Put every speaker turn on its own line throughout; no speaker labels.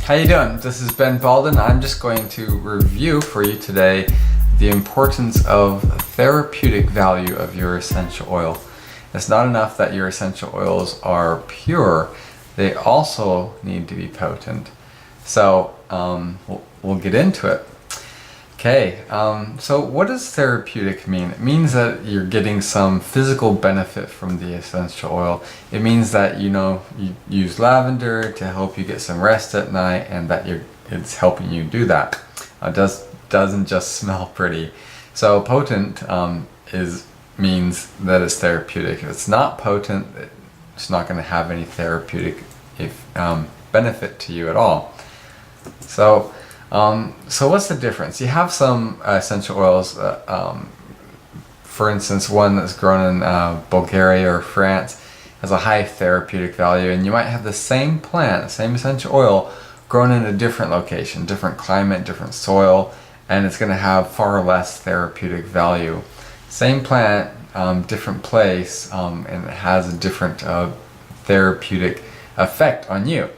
How you doing? This is Ben Baldwin. I'm just going to review for you today the importance of therapeutic value of your essential oil. It's not enough that your essential oils are pure, they also need to be potent. So we'll get into it. Okay, so what does therapeutic mean? It means that you're getting some physical benefit from the essential oil. It means that you use lavender to help you get some rest at night, and that it's helping you do that. It doesn't just smell pretty. So potent means that it's therapeutic. If it's not potent, it's not going to have any therapeutic benefit to you at all. So what's the difference? You have some essential oils, for instance, one that's grown in Bulgaria or France has a high therapeutic value, and you might have the same plant, the same essential oil, grown in a different location, different climate, different soil, and it's going to have far less therapeutic value. Same plant, different place, and it has a different therapeutic effect on you.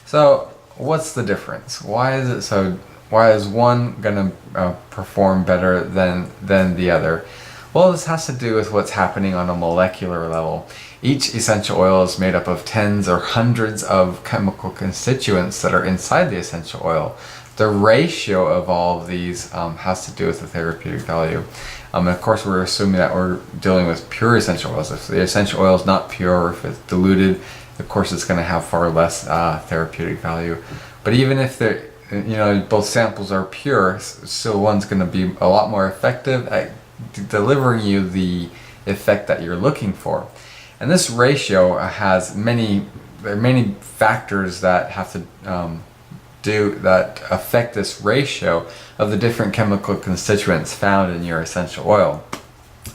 So what's the difference? Why is one going to perform better than the other? Well, this has to do with what's happening on a molecular level. Each essential oil is made up of tens or hundreds of chemical constituents that are inside the essential oil. The ratio of all of these has to do with the therapeutic value. And of course, we're assuming that we're dealing with pure essential oils. If the essential oil is not pure, or if it's diluted, of course it's going to have far less therapeutic value. But even if both samples are pure, so one's going to be a lot more effective at delivering you the effect that you're looking for. And this ratio there are many factors that have to that affect this ratio of the different chemical constituents found in your essential oil.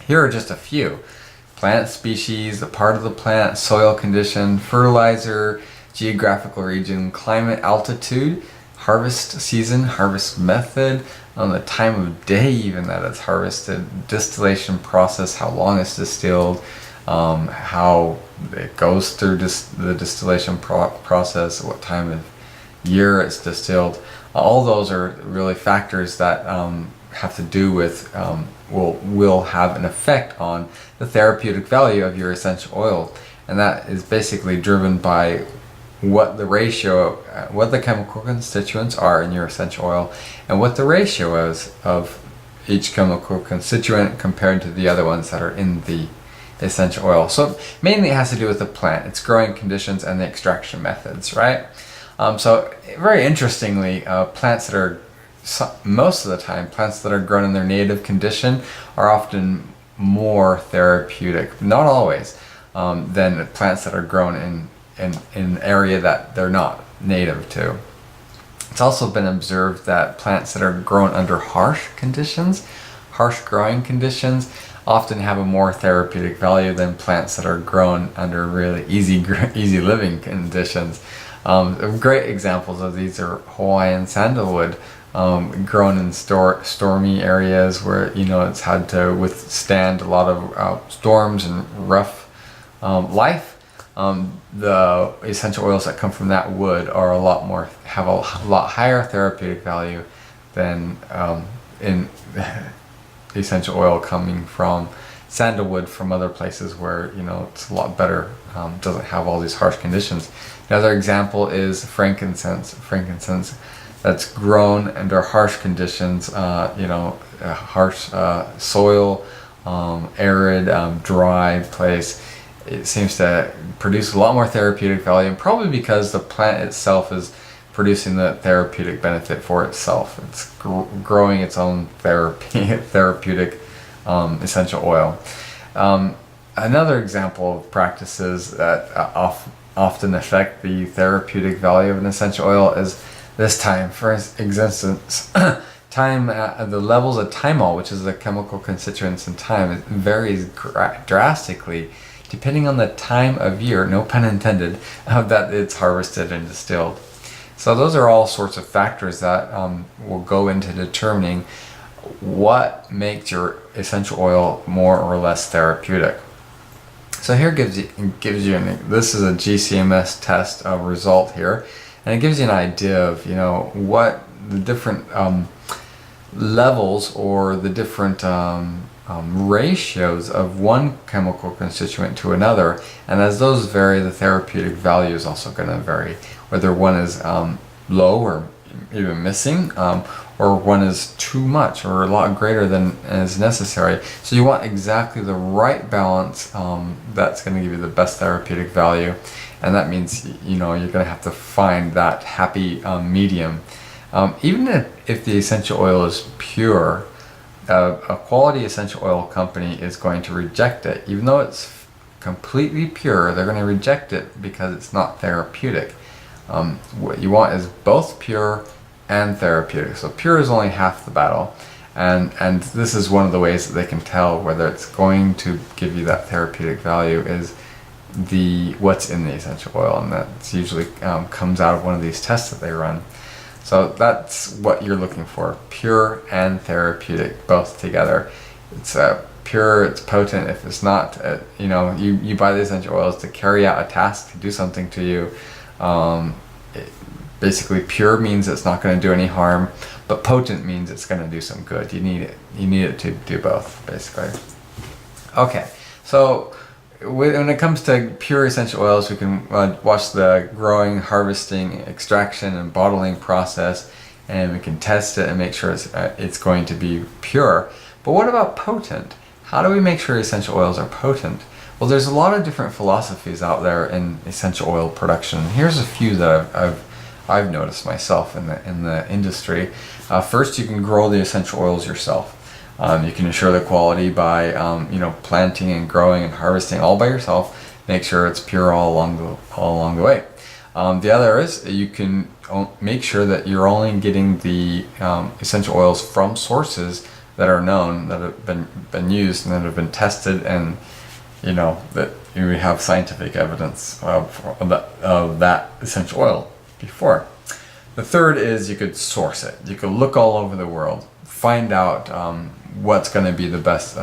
Here are just a few: plant species, the part of the plant, soil condition, fertilizer, geographical region, climate, altitude, harvest season, harvest method, on the time of day even that it's harvested, distillation process, how long it's distilled, how it goes through the distillation process, what time of year it's distilled. All those are really factors that have to do with will have an effect on the therapeutic value of your essential oil, and that is basically driven by what the chemical constituents are in your essential oil, and what the ratio is of each chemical constituent compared to the other ones that are in the essential oil. So mainly it has to do with the plant, its growing conditions, and the extraction methods, right? So very interestingly, plants that are most of the time, plants that are grown in their native condition are often more therapeutic, not always, than plants that are grown in an area that they're not native to. It's also been observed that plants that are grown under harsh growing conditions, often have a more therapeutic value than plants that are grown under really easy living conditions. Great examples of these are Hawaiian sandalwood, grown in stormy areas where it's had to withstand a lot of storms and rough life. The essential oils that come from that wood have a lot higher therapeutic value than in essential oil coming from sandalwood from other places where it's a lot better, doesn't have all these harsh conditions. Another example is frankincense that's grown under harsh conditions, harsh soil, arid, dry place. It seems to produce a lot more therapeutic value, and probably because the plant itself is producing the therapeutic benefit for itself. It's growing its own therapeutic essential oil. Another example of practices that often affect the therapeutic value of an essential oil is this time. For instance, the levels of thymol, which is the chemical constituents in thyme, it varies drastically depending on the time of year, no pun intended, that it's harvested and distilled. So those are all sorts of factors that will go into determining what makes your essential oil more or less therapeutic. So here gives you this is a GCMS test result here. and it gives you an idea of what the different levels or the different ratios of one chemical constituent to another, and as those vary, the therapeutic value is also going to vary, whether one is low or even missing, or one is too much or a lot greater than is necessary. So you want exactly the right balance that's going to give you the best therapeutic value, and that means you're going to have to find that happy medium. Even if the essential oil is pure, a quality essential oil company is going to reject it. Even though it's completely pure, they're going to reject it because it's not therapeutic. What you want is both pure and therapeutic. So pure is only half the battle, and this is one of the ways that they can tell whether it's going to give you that therapeutic value is what's in the essential oil, and that's usually comes out of one of these tests that they run. So that's what you're looking for: pure and therapeutic, both together. It's pure, it's potent. If it's not, you buy the essential oils to carry out a task, to do something to you. Basically, pure means it's not going to do any harm, but potent means it's going to do some good. You need it to do both, basically. Okay, so when it comes to pure essential oils, we can watch the growing, harvesting, extraction, and bottling process, and we can test it and make sure it's going to be pure. But what about potent? How do we make sure essential oils are potent? Well, there's a lot of different philosophies out there in essential oil production. Here's a few that I've noticed myself in the industry. First, you can grow the essential oils yourself. You can ensure the quality by planting and growing and harvesting all by yourself. Make sure it's pure all along the way. The other is you can make sure that you're only getting the essential oils from sources that are known, that have been used and that have been tested, and that you have scientific evidence of that essential oil before. The third is you could source it. You could look all over the world, find out what's going to be the best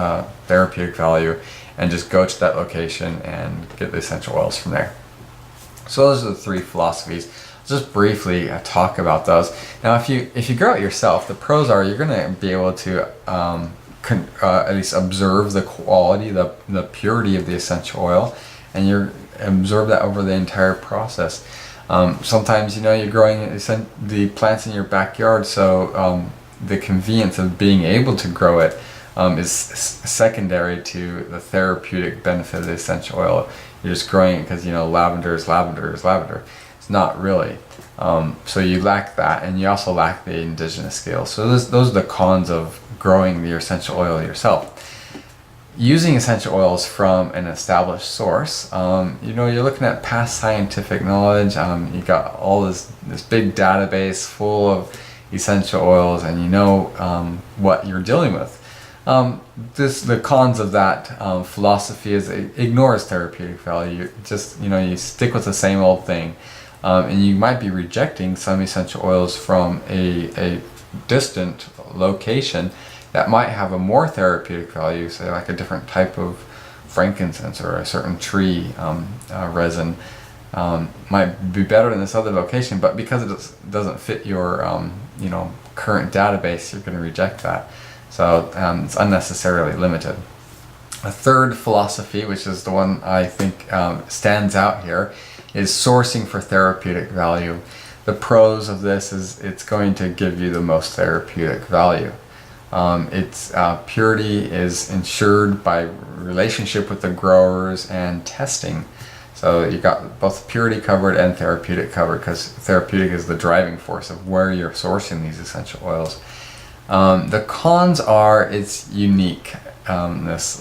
therapeutic value, and just go to that location and get the essential oils from there. So those are the three philosophies. I'll just briefly talk about those. Now, if you grow it yourself, the pros are you're going to be able to at least observe the quality, the purity of the essential oil, and you observe that over the entire process. Sometimes you're growing the plants in your backyard, so the convenience of being able to grow it is secondary to the therapeutic benefit of the essential oil. You're just growing it because lavender is lavender. It's not really. So you lack that, and you also lack the indigenous skills. So those are the cons of growing your essential oil yourself. Using essential oils from an established source, you're looking at past scientific knowledge. You got all this big database full of essential oils, and what you're dealing with. The cons of that philosophy is it ignores therapeutic value. You stick with the same old thing, and you might be rejecting some essential oils from a distant location that might have a more therapeutic value, say like a different type of frankincense or a certain tree resin. Might be better in this other location, but because it doesn't fit your current database, you're going to reject that. So it's unnecessarily limited. A third philosophy, which is the one I think stands out here, is sourcing for therapeutic value. The pros of this is it's going to give you the most therapeutic value. Its purity is ensured by relationship with the growers and testing. So you got both purity covered and therapeutic covered, because therapeutic is the driving force of where you're sourcing these essential oils. The cons are it's unique. A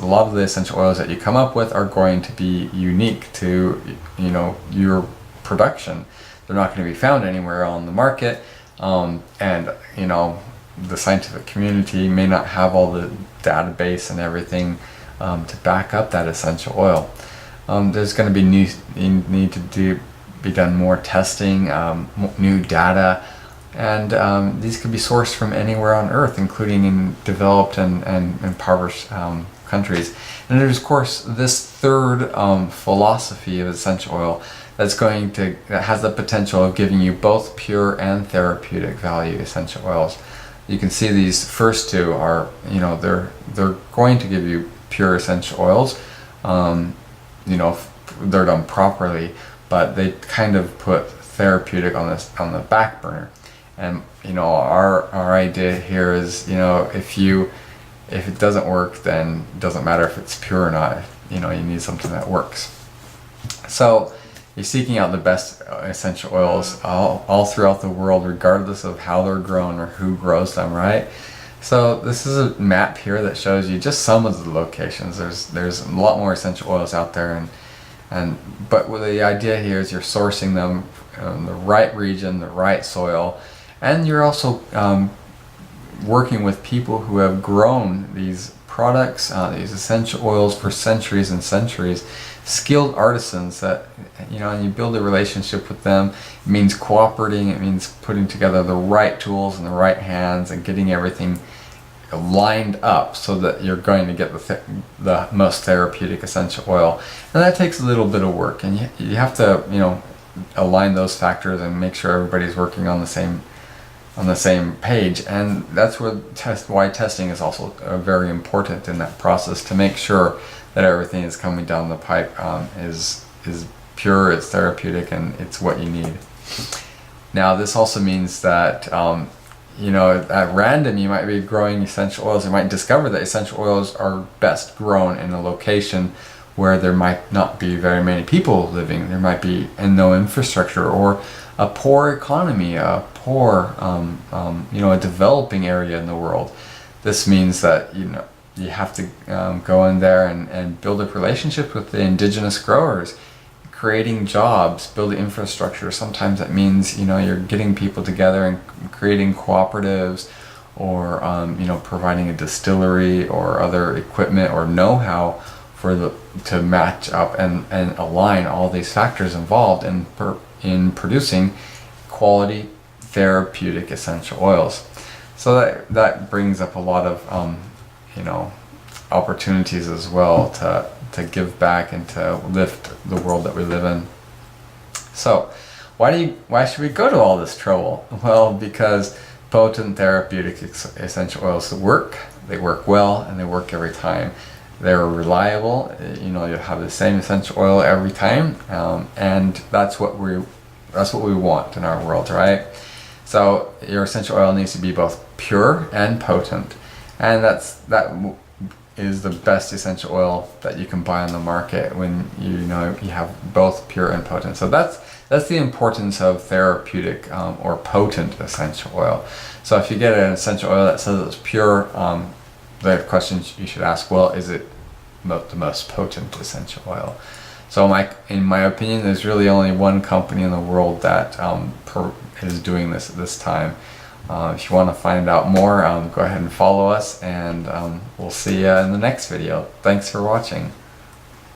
lot of the essential oils that you come up with are going to be unique to your production. They're not going to be found anywhere on the market, and the scientific community may not have all the database and everything to back up that essential oil. There's going to be need to be done more testing, new data, and these could be sourced from anywhere on Earth, including in developed and impoverished countries. And there's, of course, this third philosophy of essential oil that has the potential of giving you both pure and therapeutic value essential oils. You can see these first two are, they're going to give you pure essential oils, if they're done properly, but they kind of put therapeutic on the back burner. And our idea here is, if it doesn't work, then it doesn't matter if it's pure or not. You need something that works. So you're seeking out the best essential oils all throughout the world, regardless of how they're grown or who grows them, right? So this is a map here that shows you just some of the locations. There's a lot more essential oils out there, but the idea here is you're sourcing them in the right region, the right soil, and you're also working with people who have grown these products, these essential oils for centuries and centuries, skilled artisans that, and you build a relationship with them. It means cooperating, it means putting together the right tools in the right hands and getting everything lined up so that you're going to get the most therapeutic essential oil. And that takes a little bit of work, and you have to, align those factors and make sure everybody's working on the same page. And that's why testing is also very important in that process, to make sure that everything is coming down the pipe is pure, it's therapeutic, and it's what you need. Now this also means that at random you might be growing essential oils. You might discover that essential oils are best grown in a location where there might not be very many people living. There might be no infrastructure, or a poor economy, a developing area in the world. This means that you have to go in there and build a relationship with the indigenous growers, creating jobs, building infrastructure. Sometimes that means you're getting people together and creating cooperatives, or providing a distillery or other equipment or know-how to match up and align all these factors involved in producing quality therapeutic essential oils. So that brings up a lot of opportunities as well to give back and to lift the world that we live in. So why should we go to all this trouble? Well, because potent therapeutic essential oils work. They work well, and they work every time. They're reliable. You'll have the same essential oil every time, and that's what we want in our world, right? So your essential oil needs to be both pure and potent, and that is the best essential oil that you can buy on the market when you have both pure and potent. So that's the importance of therapeutic or potent essential oil. So if you get an essential oil that says it's pure, the question you should ask, well, is it the most potent essential oil? So in my opinion, there's really only one company in the world that is doing this at this time. If you want to find out more, go ahead and follow us, and we'll see you in the next video. Thanks for watching.